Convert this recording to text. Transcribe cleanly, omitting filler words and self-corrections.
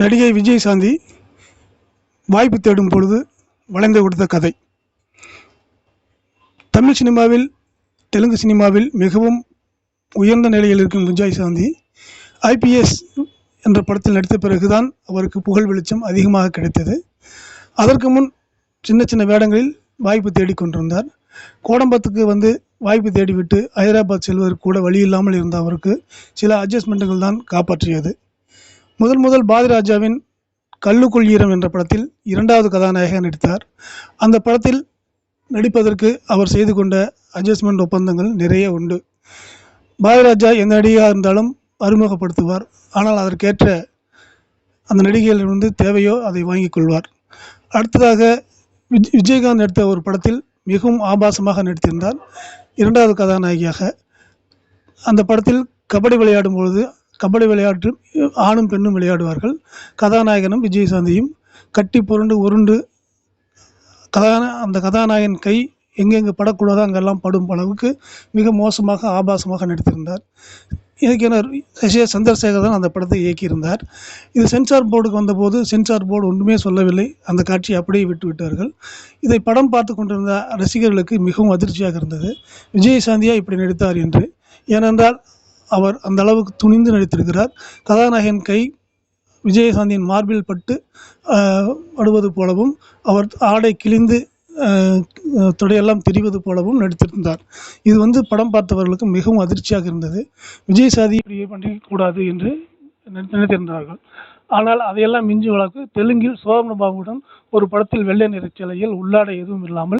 நடிகை விஜயசாந்தி வாய்ப்பு தேடும் பொழுது வளைந்து கொடுத்த கதை. தமிழ் சினிமாவில், தெலுங்கு சினிமாவில் மிகவும் உயர்ந்த நிலையில் இருக்கும் விஜயசாந்தி ஐபிஎஸ் என்ற படத்தில் நடித்த பிறகுதான் அவருக்கு புகழ் வெளிச்சம் அதிகமாக கிடைத்தது. அதற்கு முன் சின்ன சின்ன வேடங்களில் வாய்ப்பு தேடிக்கொண்டிருந்தார். கோடம்பத்துக்கு வந்து வாய்ப்பு தேடிவிட்டு ஹைதராபாத் செல்வதற்கு கூட வழி இல்லாமல் இருந்த அவருக்கு சில அட்ஜஸ்ட்மெண்ட்டுகள் தான் காப்பாற்றியது. முதல் பாரதிராஜாவின் கல்லுக்குள் ஈரம் என்ற படத்தில் 2வது கதாநாயகன் நடித்தார். அந்த படத்தில் நடிப்பதற்கு அவர் செய்து கொண்ட அட்ஜஸ்ட்மெண்ட் ஒப்பந்தங்கள் நிறைய உண்டு. பாரதிராஜா எந்த நடிகையாக இருந்தாலும் அறிமுகப்படுத்துவார். ஆனால் அதற்கேற்ற அந்த நடிகைகளிலிருந்து தேவையோ அதை வாங்கிக் கொள்வார். அடுத்ததாக விஜயகாந்த் நடித்த ஒரு படத்தில் மிகவும் ஆபாசமாக நடித்திருந்தார் 2வது கதாநாயகியாக. அந்த படத்தில் கபடி விளையாடும் பொழுது, கபடி விளையாட்டு ஆணும் பெண்ணும் விளையாடுவார்கள். கதாநாயகனும் விஜயசாந்தியும் கட்டி புரண்டு உருண்டு அந்த கதாநாயகன் கை எங்கெங்கே படக்கூடாதோ அங்கெல்லாம் படும் அளவுக்கு மிக மோசமாக ஆபாசமாக நடித்திருந்தார். இயக்குனர் சந்திரசேகர் தான் அந்த படத்தை இயக்கியிருந்தார். இது சென்சார் போர்டுக்கு வந்தபோது சென்சார் போர்டு ஒன்றுமே சொல்லவில்லை. அந்த காட்சியை அப்படியே விட்டுவிட்டார்கள். இதை படம் பார்த்து கொண்டிருந்த ரசிகர்களுக்கு மிகவும் அதிர்ச்சியாக இருந்தது, விஜயசாந்தியா இப்படி நடித்தார் என்று. ஏனென்றால் அவர் அந்த அளவுக்கு துணிந்து நடித்திருக்கிறார். கதாநாயகன் கை விஜயசாந்தியின் மார்பில் பட்டு படுவது போலவும், அவர் ஆடை கிழிந்து தொடையெல்லாம் தெரிவது போலவும் நடித்திருந்தார். இது படம் பார்த்தவர்களுக்கு மிகவும் அதிர்ச்சியாக இருந்தது. விஜயசாந்தி இப்படி பண்ணிக்கூடாது என்று நினைத்திருந்தார்கள். ஆனால் அதையெல்லாம் மிஞ்சி வழக்கு தெலுங்கில் சோபன் பாபுவுடன் ஒரு படத்தில் வெள்ளை நிற சேலையில் உள்ளாடை எதுவும் இல்லாமல்